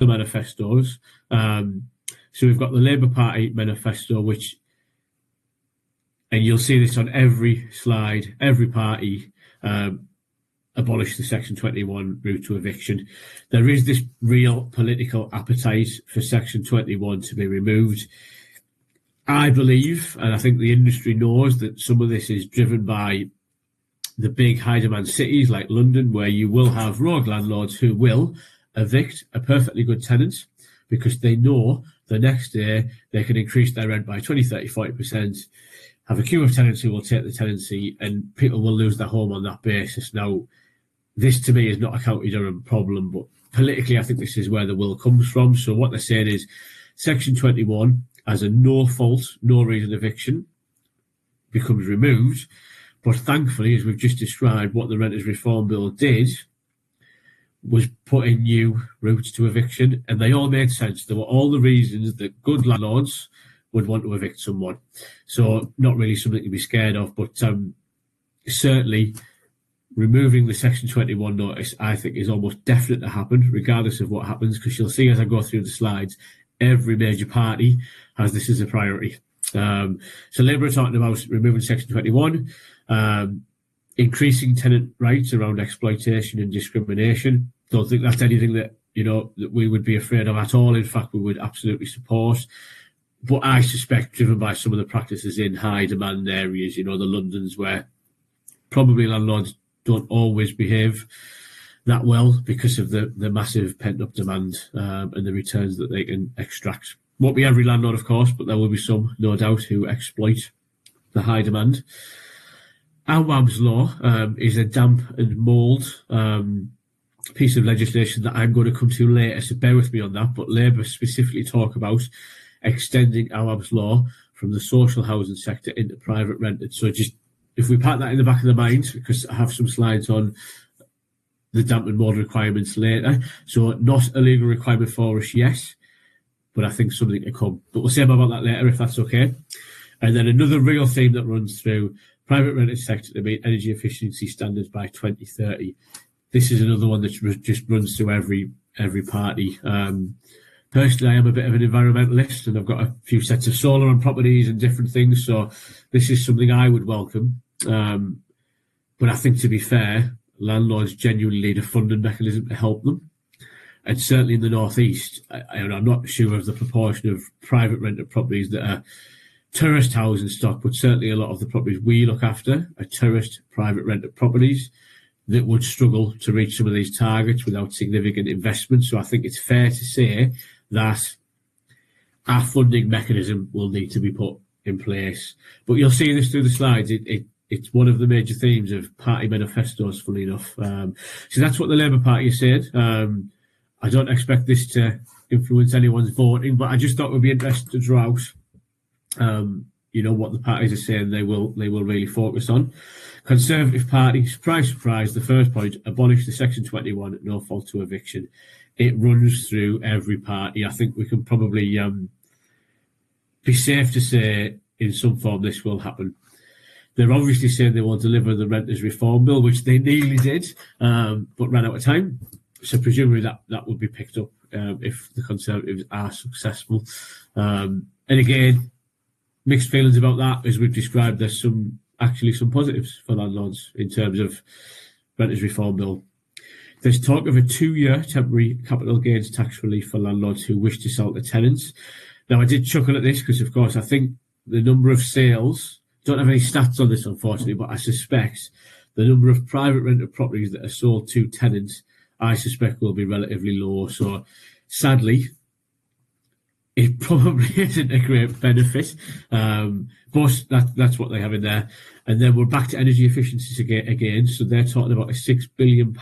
the manifestos. So we've got the Labour Party manifesto, which, and you'll see this on every slide, every party, abolish the Section 21 route to eviction. There is this real political appetite for Section 21 to be removed. I believe, and I think the industry knows, that some of this is driven by the big high-demand cities like London, where you will have rogue landlords who will evict a perfectly good tenant because they know the next day they can increase their rent by 20, 30, 40%, have a queue of tenants who will take the tenancy, and people will lose their home on that basis. Now, this to me is not a County Durham problem, but politically I think this is where the will comes from. So what they're saying is Section 21 as a no-fault, no-reason eviction becomes removed. But thankfully, as we've just described, what the Renters Reform Bill did was put in new routes to eviction, and they all made sense. There were all the reasons that good landlords would want to evict someone. So not really something to be scared of, but certainly removing the Section 21 notice, I think, is almost definite to happen, regardless of what happens, because you'll see as I go through the slides, every major party has this as a priority. So Labour are talking about removing Section 21, increasing tenant rights around exploitation and discrimination. Don't think that's anything that, that we would be afraid of at all. In fact, we would absolutely support. But I suspect, driven by some of the practices in high demand areas, the Londons, where probably landlords don't always behave that well because of the massive pent-up demand and the returns that they can extract. Won't be every landlord, of course, but there will be some, no doubt, who exploit the high demand. Awab's law is a damp and mould piece of legislation that I'm going to come to later, so bear with me on that. But Labour specifically talk about extending Awab's law from the social housing sector into private rented. So just, if we park that in the back of the mind, because I have some slides on the damp and mould requirements later. So not a legal requirement for us, yes, but I think something to come. But we'll say more about that later, if that's okay. And then another real theme that runs through private rented sector to meet energy efficiency standards by 2030. This is another one that just runs through every party. Personally, I am a bit of an environmentalist, and I've got a few sets of solar on properties and different things, so this is something I would welcome. But I think, to be fair, landlords genuinely need a funding mechanism to help them. And certainly in the North East, I'm not sure of the proportion of private rented properties that are tourist housing stock, but certainly a lot of the properties we look after are tourist private rented properties that would struggle to reach some of these targets without significant investment. So I think it's fair to say that our funding mechanism will need to be put in place. But you'll see this through the slides. It's one of the major themes of party manifestos, funnily enough. So that's what the Labour Party has said. I don't expect this to influence anyone's voting, but I just thought it would be interesting to draw out what the parties are saying they will really focus on. Conservative Party, surprise, surprise, the first point, abolish the Section 21 no fault to eviction. It runs through every party. I think we can probably be safe to say in some form this will happen. They're obviously saying they will deliver the Renters Reform Bill, which they nearly did, but ran out of time. So presumably that would be picked up if the Conservatives are successful. And again, mixed feelings about that. As we've described, there's some positives for landlords in terms of Renters Reform Bill. There's talk of a 2-year temporary capital gains tax relief for landlords who wish to sell to tenants. Now, I did chuckle at this because, of course, I think the number of sales, don't have any stats on this, unfortunately, but I suspect the number of private rented properties that are sold to tenants, I suspect will be relatively low. So, sadly, it probably isn't a great benefit, but that's what they have in there. And then we're back to energy efficiencies again. So they're talking about a £6 billion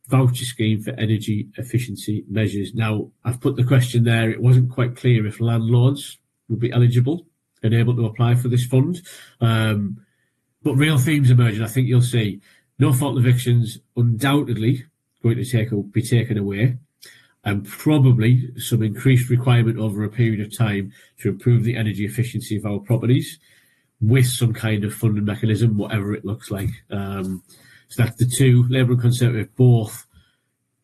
voucher scheme for energy efficiency measures. Now, I've put the question there. It wasn't quite clear if landlords would be eligible and able to apply for this fund. But real themes emerging. I think you'll see no-fault evictions undoubtedly going to be taken away, and probably some increased requirement over a period of time to improve the energy efficiency of our properties with some kind of funding mechanism, whatever it looks like. So that's the two, Labour and Conservative, both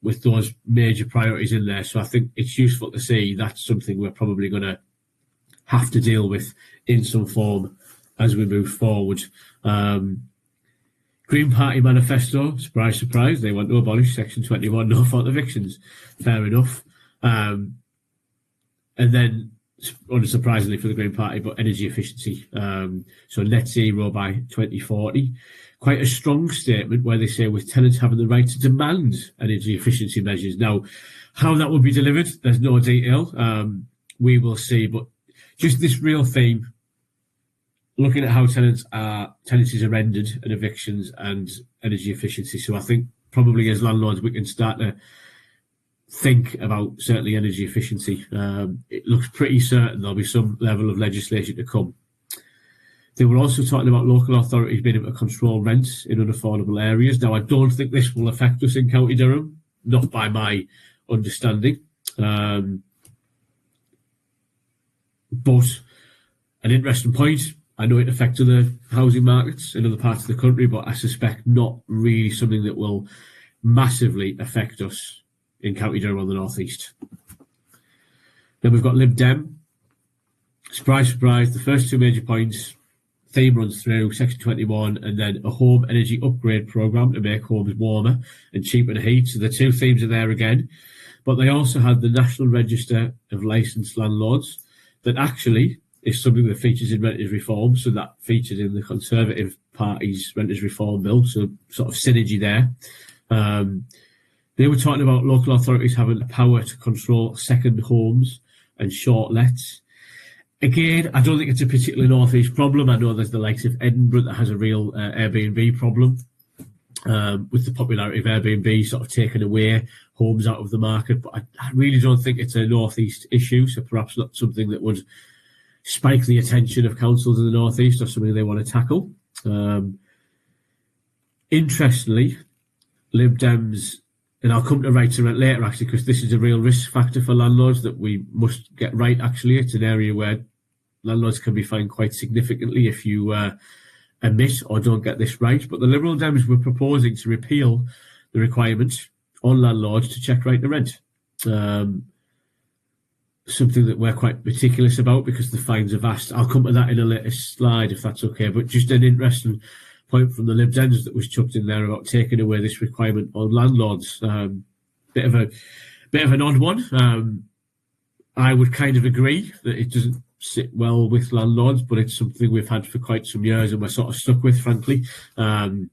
with those major priorities in there. So I think it's useful to see that's something we're probably going to have to deal with in some form as we move forward. Green Party manifesto, surprise, surprise, they want to abolish Section 21 no-fault evictions. Fair enough. And then, unsurprisingly for the Green Party, but energy efficiency. So net zero by 2040. Quite a strong statement where they say with tenants having the right to demand energy efficiency measures. Now, how that will be delivered, there's no detail. We will see, but just this real theme, looking at how tenancies are rendered and evictions and energy efficiency. So I think probably as landlords we can start to think about certainly energy efficiency. It looks pretty certain there'll be some level of legislation to come. They were also talking about local authorities being able to control rents in unaffordable areas. Now, I don't think this will affect us in County Durham, not by my understanding. But an interesting point. I know it affects other housing markets in other parts of the country, but I suspect not really something that will massively affect us in County Durham or the North East. Then we've got Lib Dem. Surprise, surprise, the first two major points. Theme runs through Section 21 and then a home energy upgrade programme to make homes warmer and cheaper to heat. So the two themes are there again. But they also had the National Register of Licensed Landlords that actually is something that features in renters reform. So that featured in the Conservative Party's renters reform bill. So sort of synergy there. They were talking about local authorities having the power to control second homes and short lets. Again, I don't think it's a particularly North East problem. I know there's the likes of Edinburgh that has a real Airbnb problem with the popularity of Airbnb sort of taking away homes out of the market. But I really don't think it's a North East issue, so perhaps not something that would spike the attention of councils in the North East or something they want to tackle. Interestingly, Lib Dems, and I'll come to right to rent later actually, because this is a real risk factor for landlords that we must get right actually. It's an area where landlords can be fined quite significantly if you omit or don't get this right. But the Liberal Dems were proposing to repeal the requirement on landlords to check right to rent. Something that we're quite meticulous about because the fines are vast. I'll come to that in a later slide if that's okay. But just an interesting point from the Lib Dems that was chucked in there about taking away this requirement on landlords. Bit of an odd one. I would kind of agree that it doesn't sit well with landlords, but it's something we've had for quite some years and we're sort of stuck with, frankly. So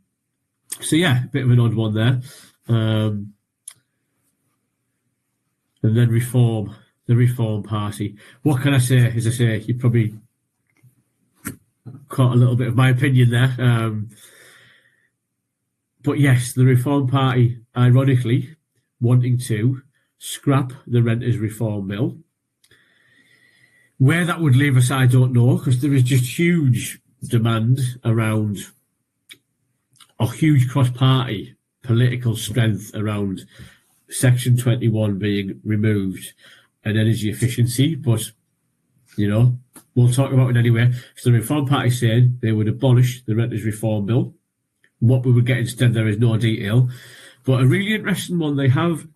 yeah, a bit of an odd one there. And then reform, the Reform Party. What can I say? As I say, you probably caught a little bit of my opinion there. But yes, the Reform Party, ironically, wanting to scrap the Renters Reform Bill. Where that would leave us, I don't know, because there is just huge demand around, or huge cross-party political strength around Section 21 being removed and energy efficiency. But, you know, we'll talk about it anyway. So the Reform Party saying they would abolish the Renters Reform Bill. What we would get instead, there is no detail. But a really interesting one, they have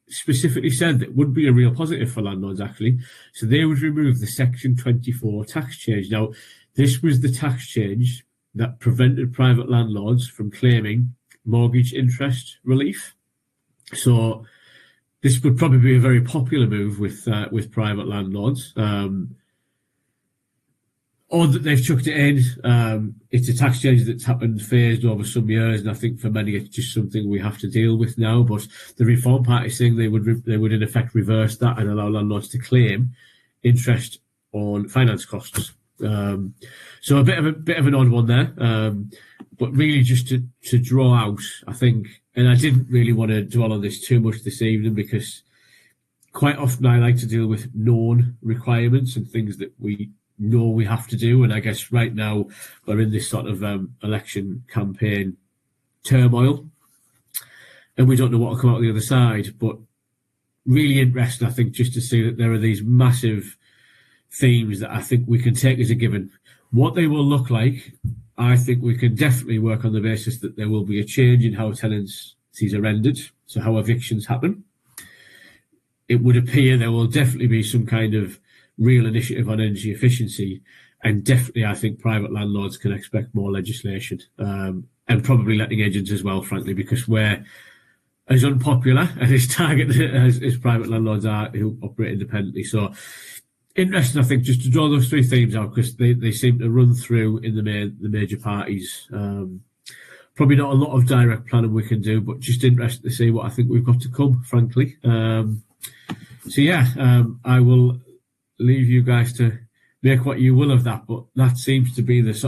specifically said that would be a real positive for landlords, actually. So they would remove the Section 24 tax change. Now, this was the tax change that prevented private landlords from claiming mortgage interest relief. So this would probably be a very popular move with private landlords. Or that they've chucked it in. It's a tax change that's happened phased over some years, and I think for many it's just something we have to deal with now. But the Reform Party saying they would in effect reverse that and allow landlords to claim interest on finance costs. So a bit of an odd one there, but really just to draw out, I think, and I didn't really want to dwell on this too much this evening because quite often I like to deal with known requirements and things that we know we have to do, and I guess right now we're in this sort of election campaign turmoil and we don't know what will come out the other side. But really interesting, I think, just to see that there are these massive themes that I think we can take as a given. What they will look like, I think we can definitely work on the basis that there will be a change in how tenancies are rendered. so how evictions happen. It would appear there will definitely be some kind of real initiative on energy efficiency, and definitely I think private landlords can expect more legislation, and probably letting agents as well, frankly, because we're as unpopular and as targeted as private landlords are who operate independently. So interesting, I think, just to draw those three themes out, because they seem to run through in the major parties. Probably not a lot of direct planning we can do, but just interested to see what I think we've got to come, frankly. So yeah, I will leave you guys to make what you will of that, but that seems to be the sort